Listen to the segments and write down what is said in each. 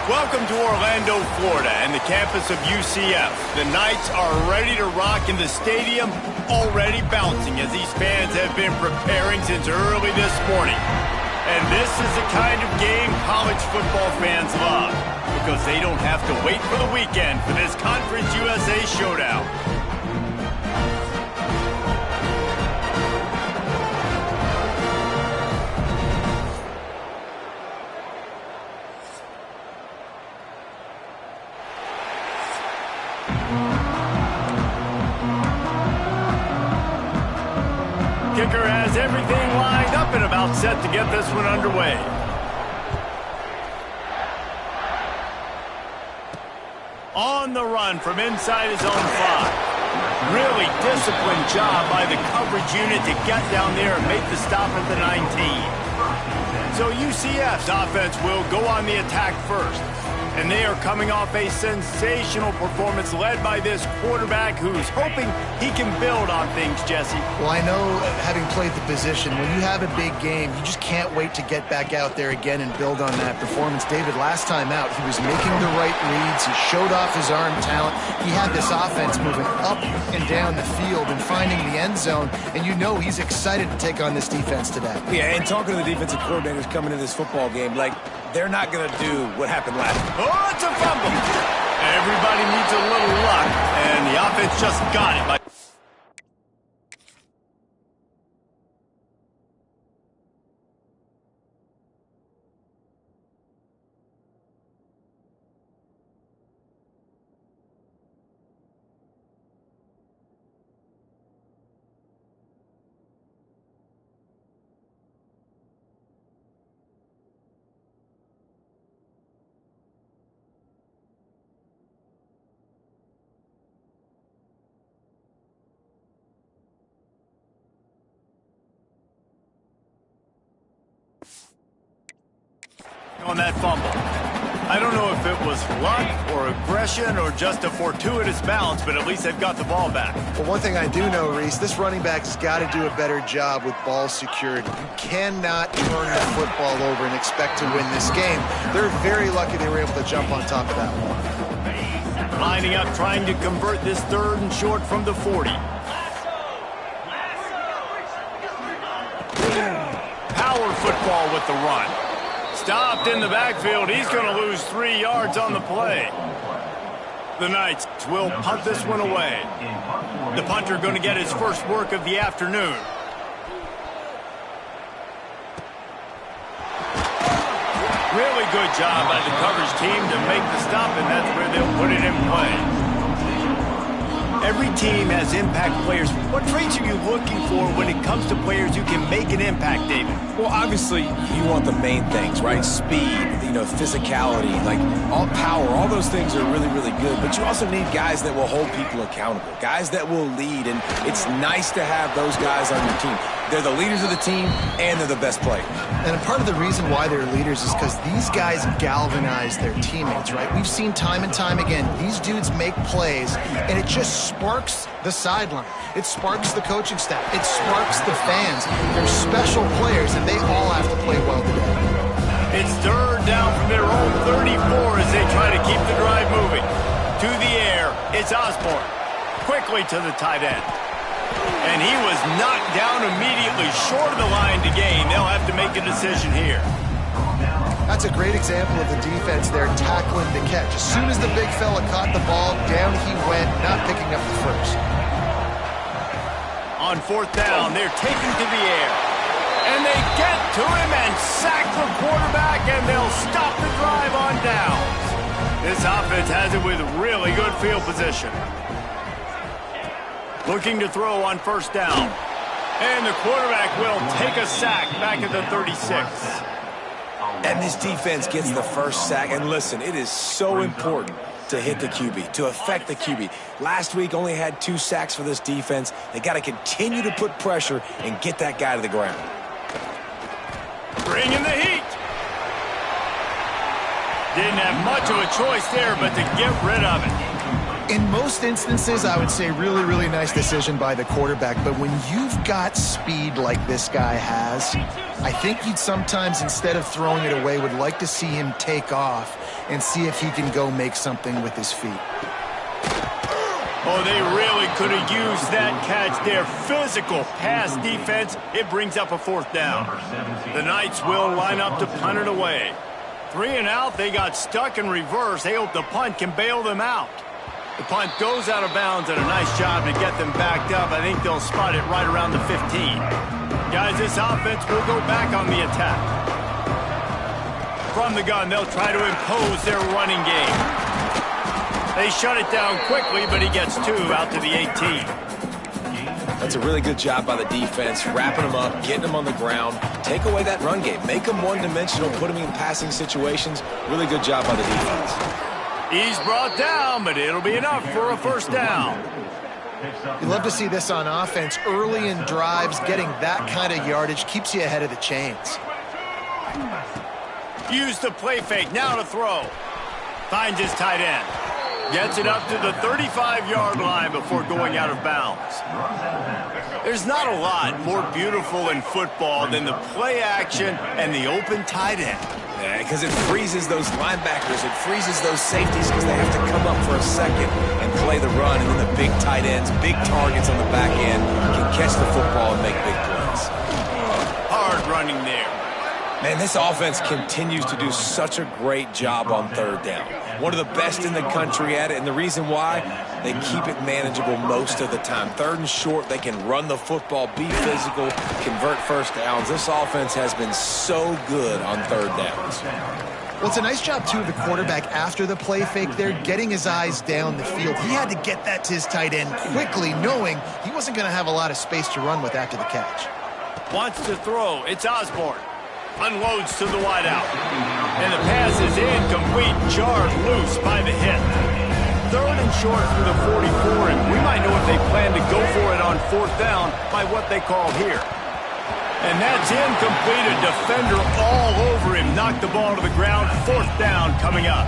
Welcome to Orlando, Florida, and the campus of UCF. The Knights are ready to rock in the stadium, already bouncing as these fans have been preparing since early this morning. And this is the kind of game college football fans love, because they don't have to wait for the weekend for this Conference USA showdown. Kicker has everything lined up and about set to get this one underway. On the run from inside his own 5. Really disciplined job by the coverage unit to get down there and make the stop at the 19. So UCF's offense will go on the attack first. And they are coming off a sensational performance led by this quarterback who's hoping he can build on things, Jesse. Well, I know, having played the position, when you have a big game, you just can't wait to get back out there again and build on that performance. David, last time out, he was making the right reads. He showed off his arm talent. He had this offense moving up and down the field and finding the end zone. And you know he's excited to take on this defense today. Yeah, and talking to the defensive coordinators coming into this football game, like, they're not going to do what happened last time. Oh, it's a fumble. Everybody needs a little luck, and the offense just got it. On that fumble. I don't know if it was luck or aggression or just a fortuitous bounce, but at least they've got the ball back. Well, one thing I do know, Reese, this running back has got to do a better job with ball security. You cannot turn the football over and expect to win this game. They're very lucky they were able to jump on top of that one. Lining up, trying to convert this 3rd and short from the 40. Power football with the run. Stopped in the backfield. He's going to lose 3 yards on the play. The Knights will punt this one away. The punter going to get his first work of the afternoon. Really good job by the coverage team to make the stop, and that's where they'll put it in play. Every team has impact players. What traits are you looking for when it comes to players who can make an impact, David? Well, obviously, you want the main things, right? Speed, physicality, like all power, all those things are really, really good. But you also need guys that will hold people accountable, guys that will lead, and it's nice to have those guys on your team. They're the leaders of the team, and they're the best players. And part of the reason why they're leaders is because these guys galvanize their teammates, right? We've seen time and time again, these dudes make plays, and it just sparks the sideline. It sparks the coaching staff. It sparks the fans. They're special players, and they all have to play well today. It's 3rd down from their own 34 as they try to keep the drive moving. To the air, it's Osborne. Quickly to the tight end. And he was knocked down immediately short of the line to gain. They'll have to make a decision here. That's a great example of the defense there tackling the catch. As soon as the big fella caught the ball, down he went, not picking up the first. On 4th down, they're taken to the air. And they get to him and sack the quarterback, and they'll stop the drive on downs. This offense has it with really good field position. Looking to throw on 1st down. And the quarterback will take a sack back at the 36. And this defense gets the first sack. And listen, it is so important to hit the QB, to affect the QB. Last week only had 2 sacks for this defense. They got to continue to put pressure and get that guy to the ground. Bring in the heat. Didn't have much of a choice there but to get rid of it. In most instances, I would say really, really nice decision by the quarterback. But when you've got speed like this guy has, I think you'd sometimes, instead of throwing it away, would like to see him take off and see if he can go make something with his feet. Oh, they really could have used that catch there. Physical pass defense. It brings up a 4th down. The Knights will line up to punt it away. 3 and out. They got stuck in reverse. They hope the punt can bail them out. The punt goes out of bounds, and a nice job to get them backed up. I think they'll spot it right around the 15. Guys, this offense will go back on the attack. From the gun, they'll try to impose their running game. They shut it down quickly, but he gets 2 out to the 18. That's a really good job by the defense, wrapping them up, getting them on the ground. Take away that run game. Make them one-dimensional, put them in passing situations. Really good job by the defense. He's brought down, but it'll be enough for a 1st down. You love to see this on offense. Early in drives, getting that kind of yardage keeps you ahead of the chains. Use the play fake, now to throw. Finds his tight end. Gets it up to the 35-yard line before going out of bounds. There's not a lot more beautiful in football than the play action and the open tight end. Yeah, because it freezes those linebackers. It freezes those safeties because they have to come up for a second and play the run. And then the big tight ends, big targets on the back end can catch the football and make big plays. Hard running there. Man, this offense continues to do such a great job on 3rd down. One of the best in the country at it, and the reason why, they keep it manageable most of the time. 3rd and short, they can run the football, be physical, convert 1st downs. This offense has been so good on 3rd downs. Well, it's a nice job, too, of the quarterback after the play fake there, getting his eyes down the field. He had to get that to his tight end quickly, knowing he wasn't going to have a lot of space to run with after the catch. Wants to throw. It's Osborne. Unloads to the wideout. And the pass is incomplete, jarred loose by the hit. 3rd and short through the 44, and we might know if they plan to go for it on 4th down by what they call here. And that's incomplete. A defender all over him. Knocked the ball to the ground. 4th down coming up.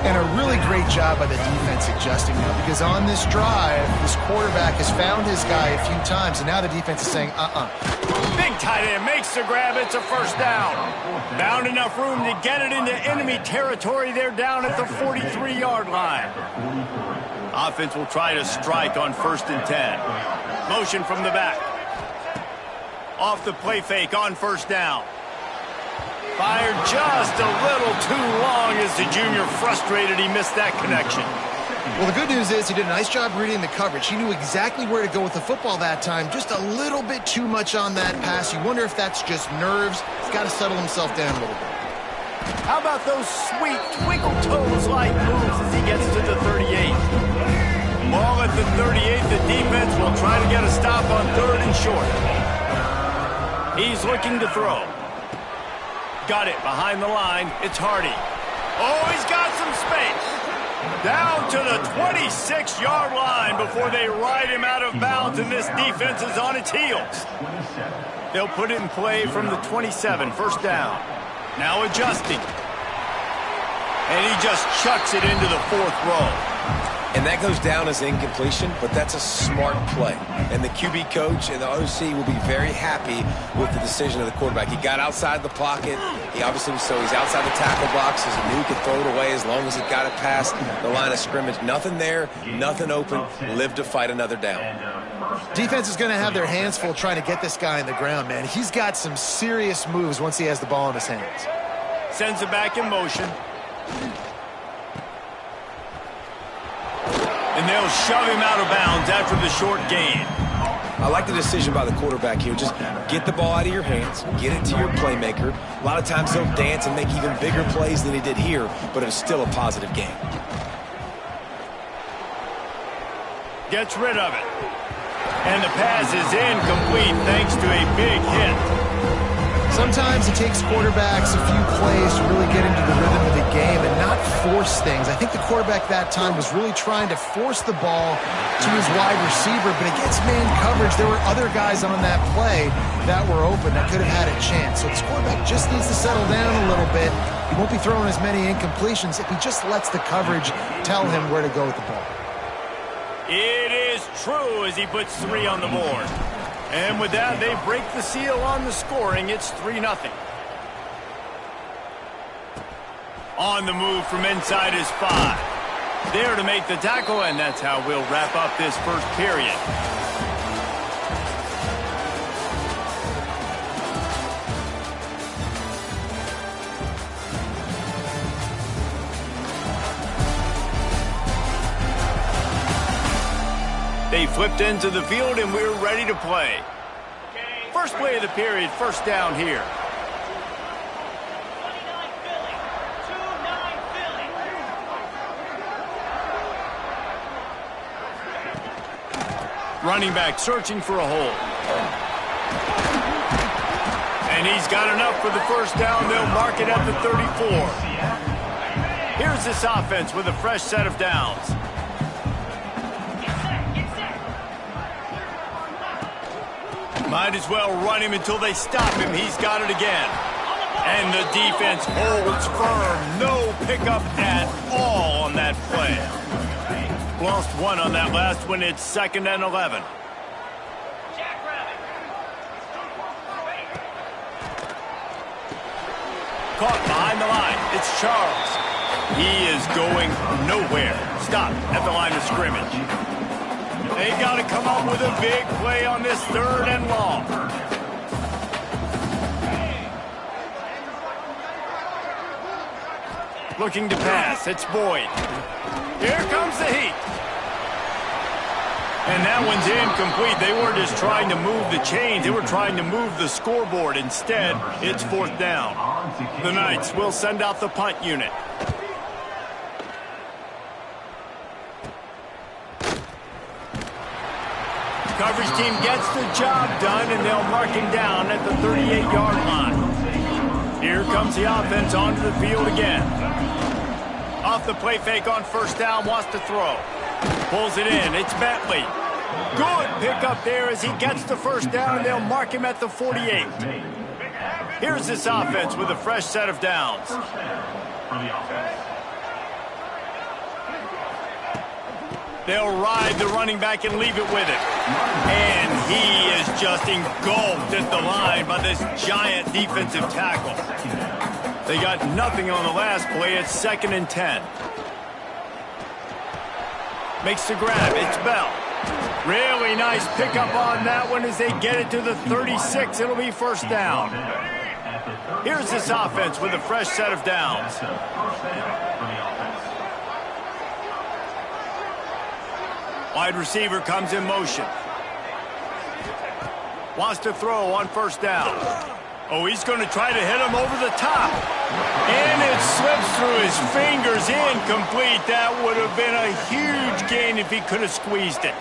And a really great job by the defense adjusting now, because on this drive, this quarterback has found his guy a few times, and now the defense is saying, Big tight end makes the grab. It's a 1st down. Found enough room to get it into enemy territory. They're down at the 43-yard line. Offense will try to strike on 1st and 10. Motion from the back. Off the play fake on 1st down. Fired just a little too long as the junior frustrated. He missed that connection. Well, the good news is he did a nice job reading the coverage. He knew exactly where to go with the football that time. Just a little bit too much on that pass. You wonder if that's just nerves. He's got to settle himself down a little bit. How about those sweet twinkle toes-like moves as he gets to the 38? Ball at the 38. The defense will try to get a stop on 3rd and short. He's looking to throw. Got it behind the line. It's Hardy. Oh, he's got some space. Down to the 26-yard line before they ride him out of bounds, and this defense is on its heels. They'll put it in play from the 27, 1st down. Now adjusting. And he just chucks it into the 4th row. And that goes down as incompletion, but that's a smart play. And the QB coach and the OC will be very happy with the decision of the quarterback. He got outside the pocket. He obviously was he's outside the tackle boxes. He knew he could throw it away as long as he got it past the line of scrimmage. Nothing there, nothing open. Live to fight another down. Defense is going to have their hands full trying to get this guy on the ground, man. He's got some serious moves once he has the ball in his hands. Sends it back in motion. And they'll shove him out of bounds after the short gain. I like the decision by the quarterback here. Just get the ball out of your hands, get it to your playmaker. A lot of times he'll dance and make even bigger plays than he did here, but it was still a positive game. Gets rid of it. And the pass is incomplete thanks to a big hit. Sometimes it takes quarterbacks a few plays to really get into the rhythm of the game and not force things. I think the quarterback that time was really trying to force the ball to his wide receiver, but against man coverage, there were other guys on that play that were open that could have had a chance. So this quarterback just needs to settle down a little bit. He won't be throwing as many incompletions if he just lets the coverage tell him where to go with the ball. It is true as he puts 3 on the board. And with that, they break the seal on the scoring. It's 3-0. On the move from inside his 5. There to make the tackle, and that's how we'll wrap up this first period. They flipped into the field, and we're ready to play. First play of the period, first down here. Running back searching for a hole. And he's got enough for the first down. They'll mark it at the 34. Here's this offense with a fresh set of downs. Might as well run him until they stop him. He's got it again. And the defense holds firm. No pickup at all on that play. Lost 1 on that last one. It's 2nd and 11. Caught behind the line. It's Charles. He is going nowhere. Stop at the line of scrimmage. They got to come up with a big play on this 3rd and long. Looking to pass. It's Boyd. Here comes the heat. And that one's incomplete. They weren't just trying to move the chains. They were trying to move the scoreboard. Instead, it's 4th down. The Knights will send out the punt unit. Coverage team gets the job done, and they'll mark him down at the 38-yard line. Here comes the offense onto the field again. Off the play fake on first down, wants to throw. Pulls it in, it's Bentley. Good pickup there as he gets the first down, and they'll mark him at the 48. Here's this offense with a fresh set of downs. They'll ride the running back and leave it with it. And he is just engulfed at the line by this giant defensive tackle. They got nothing on the last play. It's 2nd and 10. Makes the grab. It's Bell. Really nice pickup on that one as they get it to the 36. It'll be first down. Here's this offense with a fresh set of downs. Wide receiver comes in motion. Wants to throw on first down. Oh, he's going to try to hit him over the top. And it slips through his fingers. Incomplete. That would have been a huge gain if he could have squeezed it.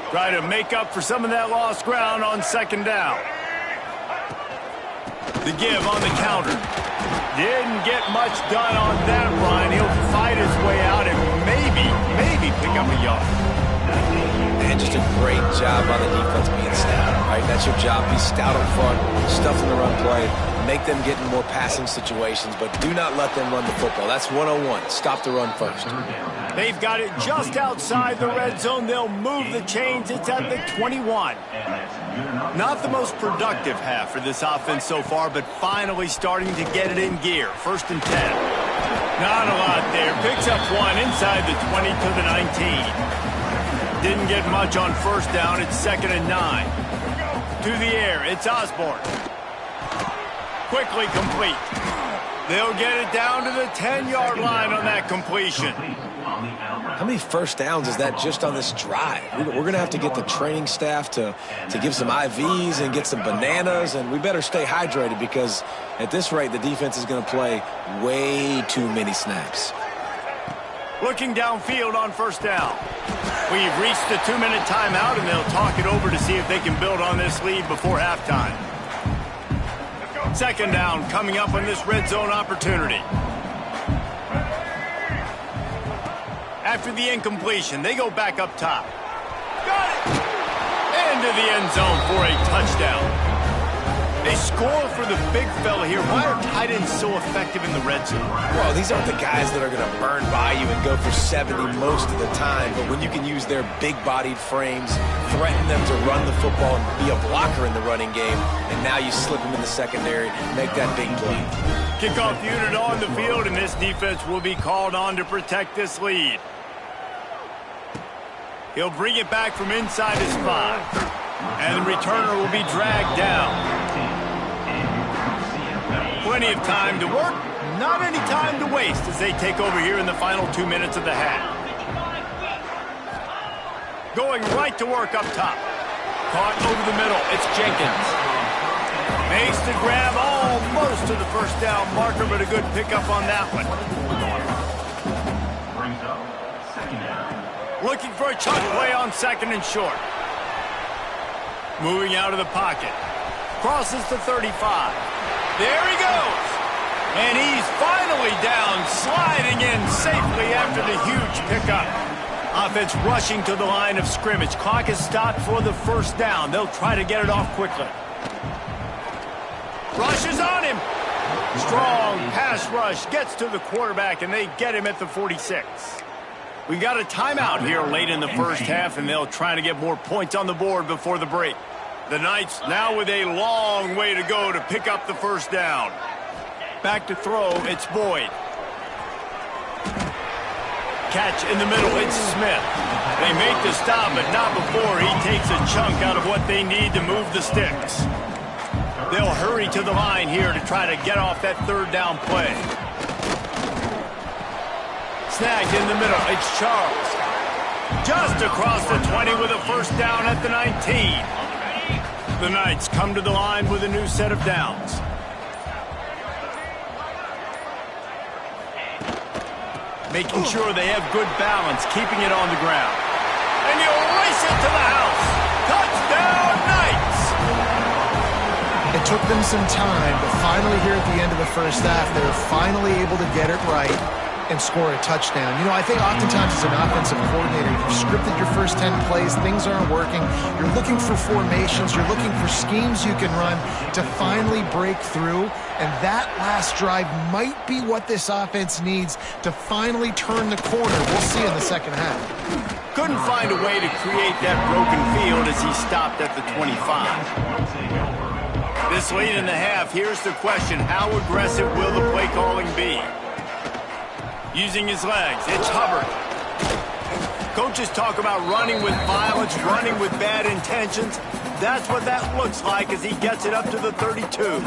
Try to make up for some of that lost ground on 2nd down. The give on the counter. Didn't get much done on that run. He'll fight his way out and maybe pick up a yard. And just a great job by the defense being stout, right? That's your job. Be stout up front, stuff in the run play, make them get in more passing situations, but do not let them run the football. That's 101. Stop the run first. They've got it just outside the red zone. They'll move the chains. It's at the 21. Not the most productive half for this offense so far, but finally starting to get it in gear. 1st and 10. Not a lot there. Picks up 1 inside the 20 to the 19. Didn't get much on first down. It's 2nd and 9. To the air. It's Osborne. Quickly complete. They'll get it down to the 10-yard line on that completion. How many first downs is that just on this drive? We're going to have to get the training staff to give some IVs and get some bananas, and we better stay hydrated because at this rate, the defense is going to play way too many snaps. Looking downfield on first down. We've reached the 2-minute timeout, and they'll talk it over to see if they can build on this lead before halftime. 2nd down coming up on this red zone opportunity. After the incompletion, they go back up top. Got it! Into the end zone for a touchdown. They score for the big fella here. Why are tight ends so effective in the red zone? Well, these aren't the guys that are going to burn by you and go for 70 most of the time, but when you can use their big-bodied frames, threaten them to run the football and be a blocker in the running game, and now you slip them in the secondary, make that big play. Kickoff unit on the field, and this defense will be called on to protect this lead. He'll bring it back from inside his 5. And the returner will be dragged down. Plenty of time to work, not any time to waste as they take over here in the final 2 minutes of the half. Going right to work up top. Caught over the middle, it's Jenkins. Makes the grab almost to the first down marker, but a good pickup on that one. Looking for a chunk play on 2nd and short. Moving out of the pocket. Crosses to 35. There he goes. And he's finally down, sliding in safely after the huge pickup. Offense rushing to the line of scrimmage. Clock is stopped for the first down. They'll try to get it off quickly. Rushes on him. Strong pass rush. Gets to the quarterback, and they get him at the 46. We got a timeout here late in the first half, and they'll try to get more points on the board before the break. The Knights now with a long way to go to pick up the first down. Back to throw, it's Boyd. Catch in the middle, it's Smith. They make the stop, but not before he takes a chunk out of what they need to move the sticks. They'll hurry to the line here to try to get off that 3rd down play. Snagged in the middle, it's Charles. Just across the 20 with a first down at the 19. The Knights come to the line with a new set of downs. Making sure they have good balance, keeping it on the ground. And you'll race it to the house. Touchdown, Knights! It took them some time, but finally here at the end of the first half, they were finally able to get it right and score a touchdown. You know, I think oftentimes as an offensive coordinator, you've scripted your first 10 plays, things aren't working, you're looking for formations, you're looking for schemes you can run to finally break through, and that last drive might be what this offense needs to finally turn the corner. We'll see in the second half. Couldn't find a way to create that broken field as he stopped at the 25. This late in the half, here's the question, how aggressive will the play calling be? Using his legs, it's Hubbard. Coaches talk about running with violence, running with bad intentions. That's what that looks like as he gets it up to the 32.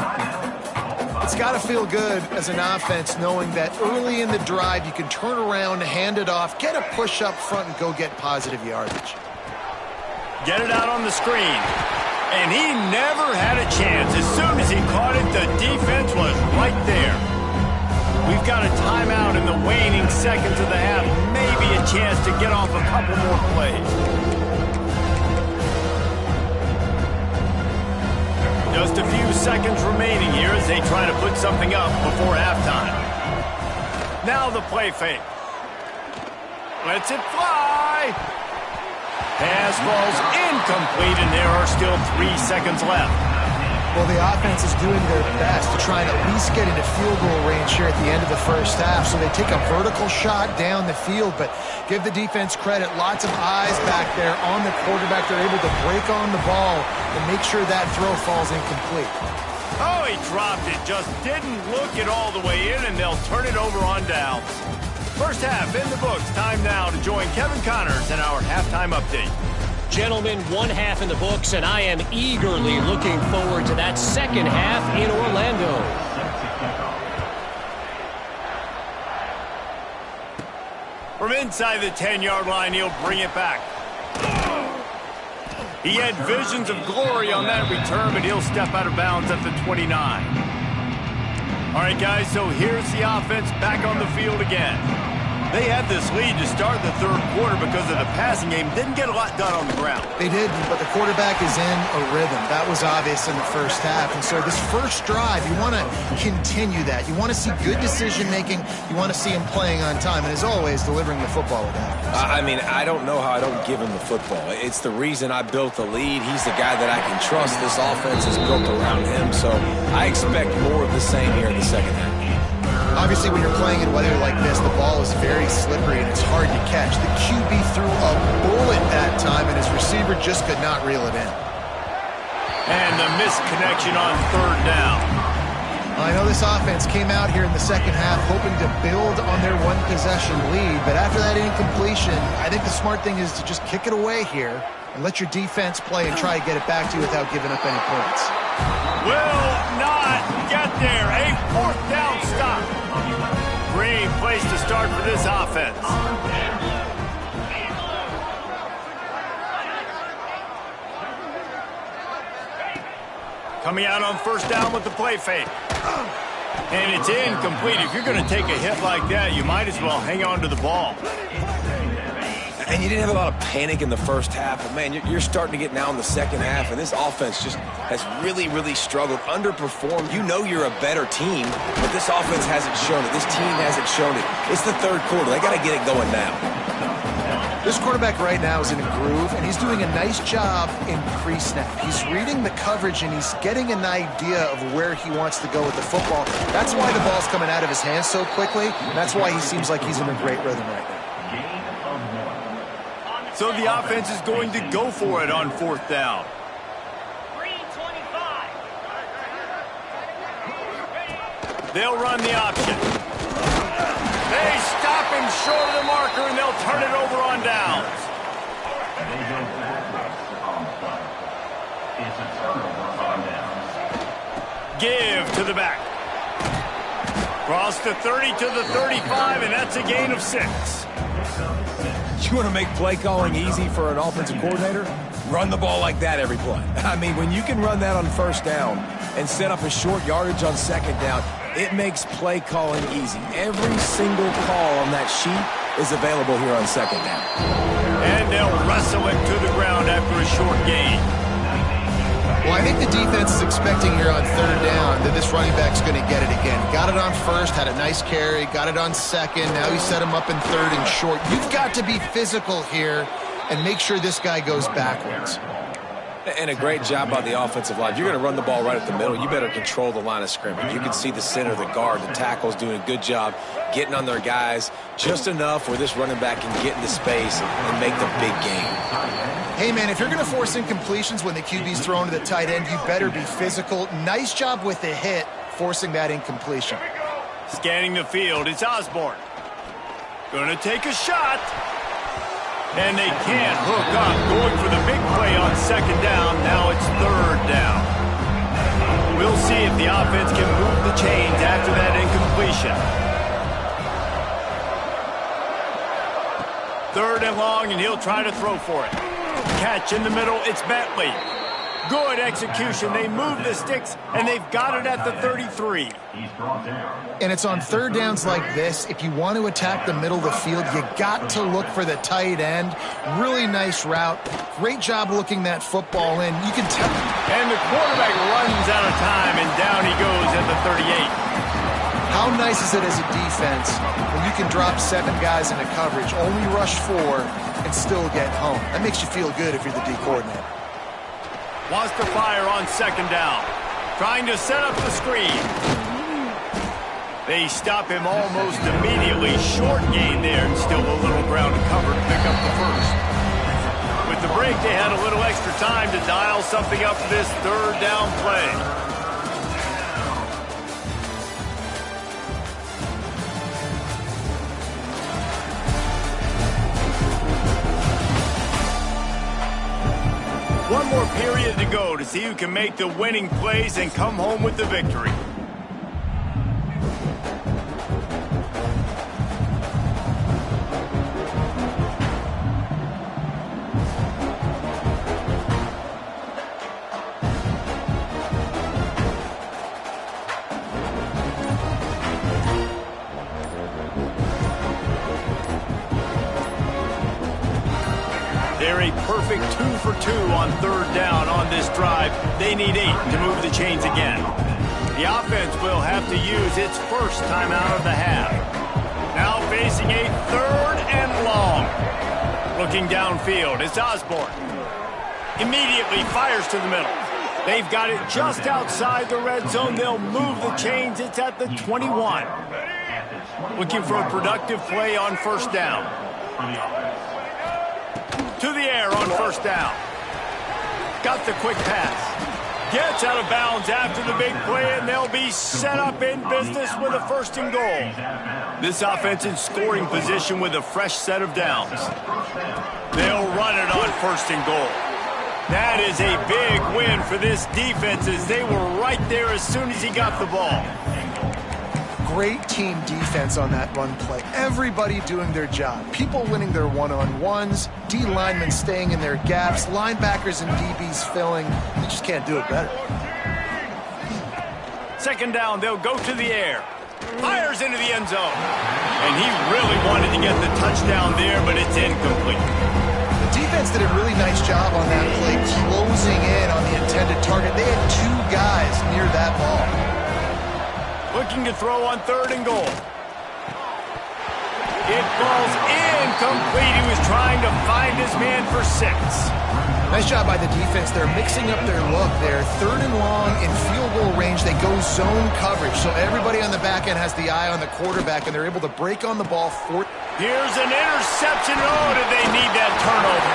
It's got to feel good as an offense knowing that early in the drive you can turn around, hand it off, get a push up front, and go get positive yardage. Get it out on the screen. And he never had a chance. As soon as he caught it, the defense was right there. We've got a timeout in the waning seconds of the half. Maybe a chance to get off a couple more plays. Just a few seconds remaining here as they try to put something up before halftime. Now the play fake. Lets it fly. Pass falls incomplete, and there are still 3 seconds left. Well, the offense is doing their best to try and at least get into field goal range here at the end of the first half. So they take a vertical shot down the field, but give the defense credit. Lots of eyes back there on the quarterback. They're able to break on the ball and make sure that throw falls incomplete. Oh, he dropped it. Just didn't look it all the way in, and they'll turn it over on downs. First half in the books. Time now to join Kevin Connors in our halftime update. Gentlemen, 1 half in the books, and I am eagerly looking forward to that second half in Orlando. From inside the 10-yard line, he'll bring it back. He had visions of glory on that return, but he'll step out of bounds at the 29. All right, guys, so here's the offense back on the field again. They had this lead to start the third quarter because of the passing game. Didn't get a lot done on the ground. They didn't, but the quarterback is in a rhythm. That was obvious in the first half. And so this first drive, you want to continue that. You want to see good decision-making. You want to see him playing on time. And as always, delivering the football with accuracy. I mean, I don't know how I don't give him the football. It's the reason I built the lead. He's the guy that I can trust. This offense is built around him. So I expect more of the same here in the second half. Obviously, when you're playing in weather like this, the ball is very slippery and it's hard to catch. The QB threw a bullet that time, and his receiver just could not reel it in. And the missed connection on third down. I know this offense came out here in the second half hoping to build on their one-possession lead, but after that incompletion, I think the smart thing is to just kick it away here and let your defense play and try to get it back to you without giving up any points. Will not get there. A fourth down stop. Great place to start for this offense. Coming out on first down with the play fake. And it's incomplete. If you're going to take a hit like that, you might as well hang on to the ball. And you didn't have a lot of panic in the first half, but, man, you're starting to get now in the second half, and this offense just has really, really struggled, underperformed. You know you're a better team, but this offense hasn't shown it. This team hasn't shown it. It's the third quarter. They got to get it going now. This quarterback right now is in a groove, and he's doing a nice job in pre-snap. He's reading the coverage, and he's getting an idea of where he wants to go with the football. That's why the ball's coming out of his hands so quickly, and that's why he seems like he's in a great rhythm right now. So the offense is going to go for it on fourth down. 325. They'll run the option. They stop him short of the marker, and they'll turn it over on downs. Give to the back. Cross the 30 to the 35, and that's a gain of 6. You want to make play calling easy for an offensive coordinator? Run the ball like that every play. I mean, when you can run that on first down and set up a short yardage on second down, it makes play calling easy. Every single call on that sheet is available here on second down. And they'll wrestle it to the ground after a short gain. Well, I think the defense is expecting here on third down that this running back's going to get it again. Got it on first, had a nice carry, got it on second. Now he set him up in third and short. You've got to be physical here and make sure this guy goes backwards. And a great job by the offensive line. If you're going to run the ball right at the middle, you better control the line of scrimmage. You can see the center, the guard, the tackles doing a good job getting on their guys just enough where this running back can get into space and make the big game. Hey, man, if you're going to force incompletions when the QB's thrown to the tight end, you better be physical. Nice job with the hit, forcing that incompletion. Scanning the field, it's Osborne. Going to take a shot. And they can't hook up, going for the big play on second down. Now it's third down. We'll see if the offense can move the chains after that incompletion. Third and long, and he'll try to throw for it. Catch in the middle, it's Bentley. Good execution. They move the sticks, and they've got it at the 33. And it's on third downs like this. If you want to attack the middle of the field, you got to look for the tight end. Really nice route. Great job looking that football in. You can tell. And the quarterback runs out of time, and down he goes at the 38. How nice is it as a defense when you can drop 7 guys into coverage, only rush 4, and still get home? That makes you feel good if you're the D coordinator. Wants to fire on second down. Trying to set up the screen. They stop him almost immediately. Short gain there, and still a little ground to cover to pick up the first. With the break, they had a little extra time to dial something up for this third down play. One more period to go to see who can make the winning plays and come home with the victory. They're a perfect 2 for 2 on third down on this drive. They need 8 to move the chains again. The offense will have to use its first timeout of the half. Now facing a 3rd and long. Looking downfield, it's Osborne. Immediately fires to the middle. They've got it just outside the red zone. They'll move the chains. It's at the 21. Looking for a productive play on first down. To the air on first down. Got the quick pass. Gets out of bounds after the big play, and they'll be set up in business with a 1st and goal. This offense in scoring position with a fresh set of downs. They'll run it on 1st and goal. That is a big win for this defense as they were right there as soon as he got the ball. Great team defense on that run play. Everybody doing their job. People winning their one-on-ones, D linemen staying in their gaps, linebackers and DBs filling. You just can't do it better. 2nd down, they'll go to the air. Fires into the end zone. And he really wanted to get the touchdown there, but it's incomplete. The defense did a really nice job on that play, closing in on the intended target. They had 2 guys near that ball. Looking to throw on 3rd and goal. It falls incomplete. He was trying to find his man for 6. Nice job by the defense. They're mixing up their look there. 3rd and long in field goal range. They go zone coverage, so everybody on the back end has the eye on the quarterback, and they're able to break on the ball. Here's an interception. Oh, did they need that turnover?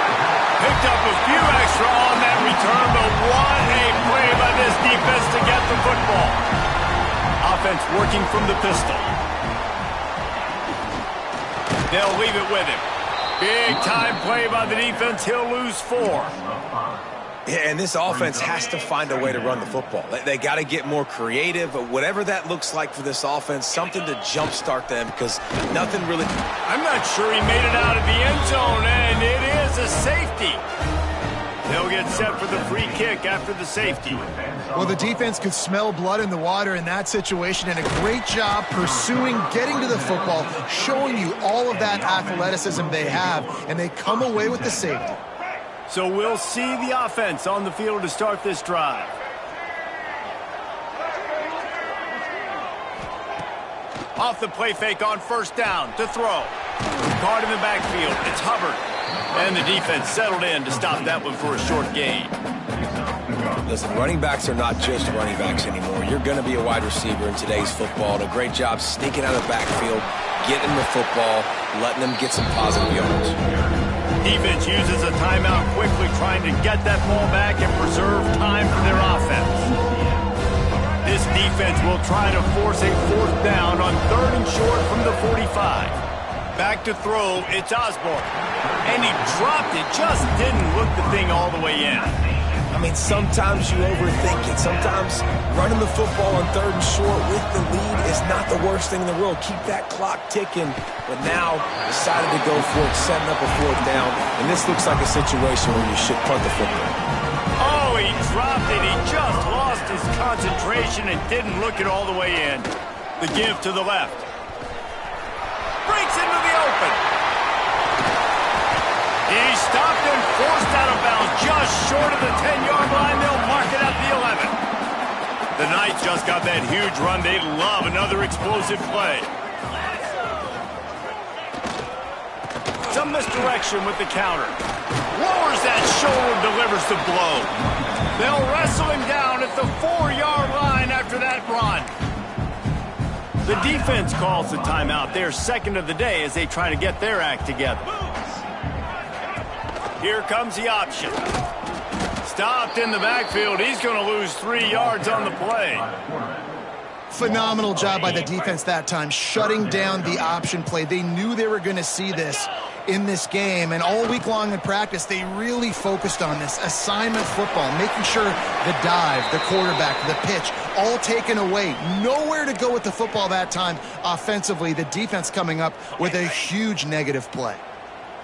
Picked up a few extra on that return, but what a play by this defense to get the football. Offense working from the pistol. They'll leave it with him. Big time play by the defense. He'll lose 4. Yeah, and this offense has to find a way to run the football. They got to get more creative, but whatever that looks like for this offense, something to jumpstart them because nothing really... I'm not sure he made it out of the end zone, and it is a safety. They'll get set for the free kick after the safety. Well, the defense could smell blood in the water in that situation, and a great job pursuing, getting to the football, showing you all of that athleticism they have, and they come away with the safety. So we'll see the offense on the field to start this drive. Off the play fake on first down to throw. Caught in the backfield. It's Hubbard. And the defense settled in to stop that one for a short gain. Listen, running backs are not just running backs anymore. You're going to be a wide receiver in today's football. And a great job sneaking out of the backfield, getting the football, letting them get some positive yards. Defense uses a timeout quickly, trying to get that ball back and preserve time for their offense. This defense will try to force a 4th down on 3rd and short from the 45. Back to throw, it's Osborne. And he dropped it, just didn't look the thing all the way in. I mean, sometimes you overthink it. Sometimes running the football on 3rd and short with the lead is not the worst thing in the world. Keep that clock ticking. But now decided to go for it, setting up a 4th down. And this looks like a situation where you should punt the football. Oh, he dropped it. He just lost his concentration and didn't look it all the way in. The give to the left. Breaks into the open. He's stopped and forced out of bounds just short of the 10-yard line. They'll mark it at the 11. The Knights just got that huge run. They'd love another explosive play. Some misdirection with the counter. Lowers that shoulder, delivers the blow. They'll wrestle him down at the 4-yard line after that run. The defense calls the timeout. They're 2nd of the day as they try to get their act together. Here comes the option. Stopped in the backfield. He's going to lose 3 yards on the play. Phenomenal job by the defense that time, shutting down the option play. They knew they were going to see this in this game, and all week long in practice, they really focused on this assignment football, making sure the dive, the quarterback, the pitch, all taken away. Nowhere to go with the football that time offensively. The defense coming up with a huge negative play.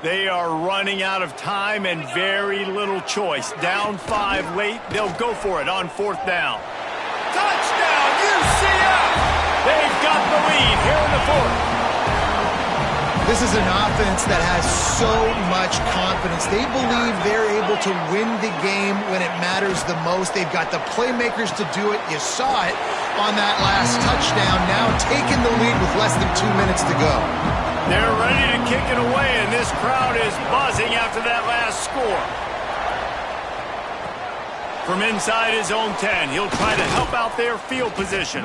They are running out of time and very little choice. Down 5 late, they'll go for it on 4th down. Touchdown, UCF! They've got the lead here in the 4th. This is an offense that has so much confidence. They believe they're able to win the game when it matters the most. They've got the playmakers to do it. You saw it on that last touchdown. Now taking the lead with less than 2 minutes to go. They're ready to kick it away, and this crowd is buzzing after that last score. From inside his own 10, he'll try to help out their field position.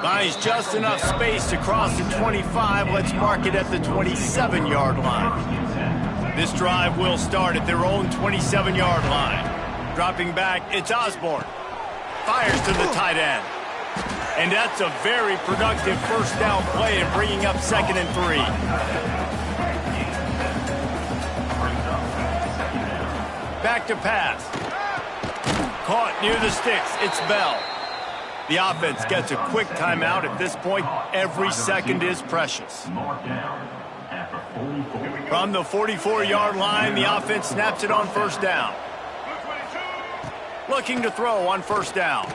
Finds just enough space to cross the 25. Let's mark it at the 27-yard line. This drive will start at their own 27-yard line. Dropping back, it's Osborne. Fires to the tight end. And that's a very productive first down play and bringing up 2nd and 3. Back to pass. Caught near the sticks. It's Bell. The offense gets a quick timeout. At this point, every second is precious. From the 44-yard line, the offense snaps it on first down. Looking to throw on first down.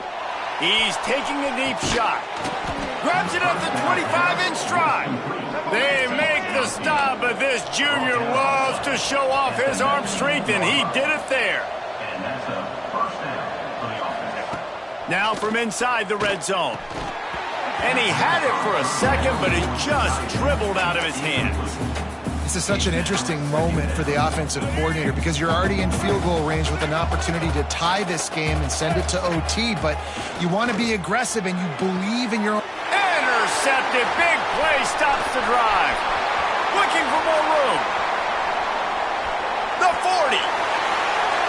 He's taking a deep shot. Grabs it up the 25 in stride. They make the stop, but this junior loves to show off his arm strength, and he did it there. Now from inside the red zone. And he had it for a second, but it just dribbled out of his hands. This is such an interesting moment for the offensive coordinator because you're already in field goal range with an opportunity to tie this game and send it to OT, but you want to be aggressive and you believe in your own. Intercepted. Big play stops the drive.